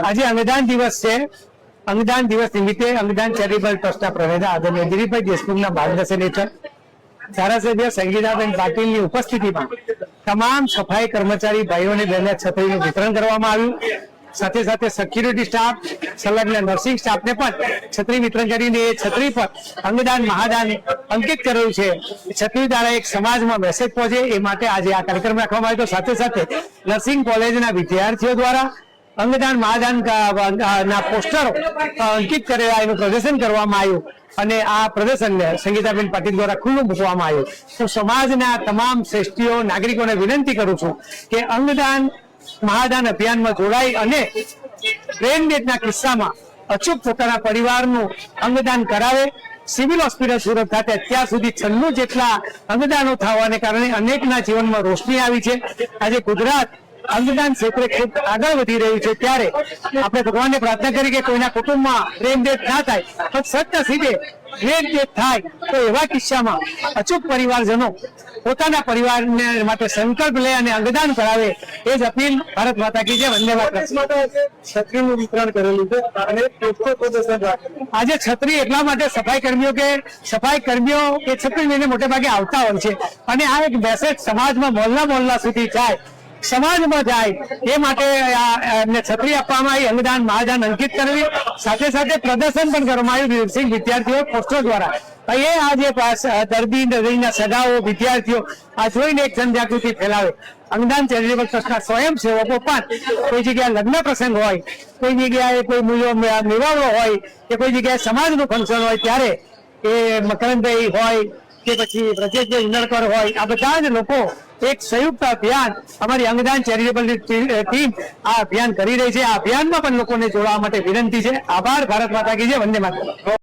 આજે અંગદાન દિવસ છે। અંગદાન દિવસ નિમિત્તે અંગદાન ચેરિટેબલ ટ્રસ્ટના પ્રવક્તા આદરણીય દિલીપભાઈ દેશમુખના માર્ગદર્શન હેઠળ ધારાસભ્ય સંગીતાબેન પાટીલની ઉપસ્થિતિમાં તમામ સફાઈ કર્મચારી ભાઈઓ અને બહેનોને છત્રીનું વિતરણ કરવામાં આવ્યું। સાથે સાથે સિક્યુરિટી સ્ટાફ, સંલગ્ન નર્સિંગ સ્ટાફને પણ છત્રી વિતરણ કરીને એ છત્રી પર અંગદાન મહાદાન અંકિત કરેલું છે। છત્રી દ્વારા એક સમાજમાં મેસેજ પહોંચે એ માટે આજે આ કાર્યક્રમ રાખવામાં આવ્યો। સાથે સાથે નર્સિંગ કોલેજના વિદ્યાર્થીઓ દ્વારા અંગદાન મહાદાન ના પોસ્ટરો અંકિત કરેલા એનું પ્રદર્શન કરવામાં આવ્યું અને આ પ્રદર્શનને સંગીતાબેન પાટીલ દ્વારા ખુલ્લું મૂકવામાં આવ્યું। હું સમાજના તમામ શ્રેષ્ઠીઓ નાગરિકોને વિનંતી કરું છું કે અંગદાન મહાદાન અભિયાનમાં જોડાઈ અને બ્રેન ડેથના કિસ્સામાં અચૂક પોતાના પરિવારનું અંગદાન કરાવે। સિવિલ હોસ્પિટલ સુરત ખાતે અત્યાર સુધી 96 જેટલા અંગદાનો થવાને કારણે અનેકના જીવનમાં રોશની આવી છે। આજે ગુજરાત અંગદાન ક્ષેત્રે ખૂબ આગળ વધી રહ્યું છે, ત્યારે આપણે ભગવાનને પ્રાર્થના કરી કે કોઈના કુટુંબમાં બ્રેન ડેથ ના થાય, પણ સદનસીબે બ્રેન ડેથ થાય તો એવા કિસ્સામાં અચૂક પરિવારજનો પોતાના પરિવારને માટે સંકલ્પ લે અને અંગદાન કરાવે એ જ અપીલ ભારત માતા કી જય, વંદે માતરમ। છત્રીનું વિતરણ કરેલું છે અને આજે છત્રી એટલા માટે સફાઈ કર્મીઓ એ છત્રી લઈને મોટે ભાગે આવતા હોય છે અને આ એક મેસેજ સમાજમાં મોહલ્લા સુધી જાય, સમાજમાં જાય એ માટે એમને છત્રી આપવામાં આવી, અંગદાન મહાદાન અંકિત કરવી, સાથે સાથે પ્રદર્શન પણ કરવામાં આવ્યું નર્સિંગ વિદ્યાર્થીઓ પોસ્ટર દ્વારા। એ આજે દર્દી હૃદયના સગાઓ વિદ્યાર્થીઓ આ જોઈને એક જનજાગૃતિ ફેલાવે। અંગદાન ચેરિટેબલ ટ્રસ્ટના સ્વયંસેવકો પણ કોઈ જગ્યાએ લગ્ન પ્રસંગ હોય, કોઈ જગ્યાએ કોઈ મેળાવડો હોય કે કોઈ જગ્યાએ સમાજનું ફંક્શન હોય ત્યારે એ મકરંદભાઈ હોય કે પછી બ્રજેશભાઈ ઉનડકર હોય, આ બધા જ લોકો એક સંયુક્ત અભિયાન અમારી અંગદાન ચેરિટેબલ ટીમ આ અભિયાન કરી રહી છે। આ અભિયાનમાં પણ લોકોને જોડાવા માટે વિનંતી છે। આભાર। ભારત માતા કી જય, વંદે માતરમ।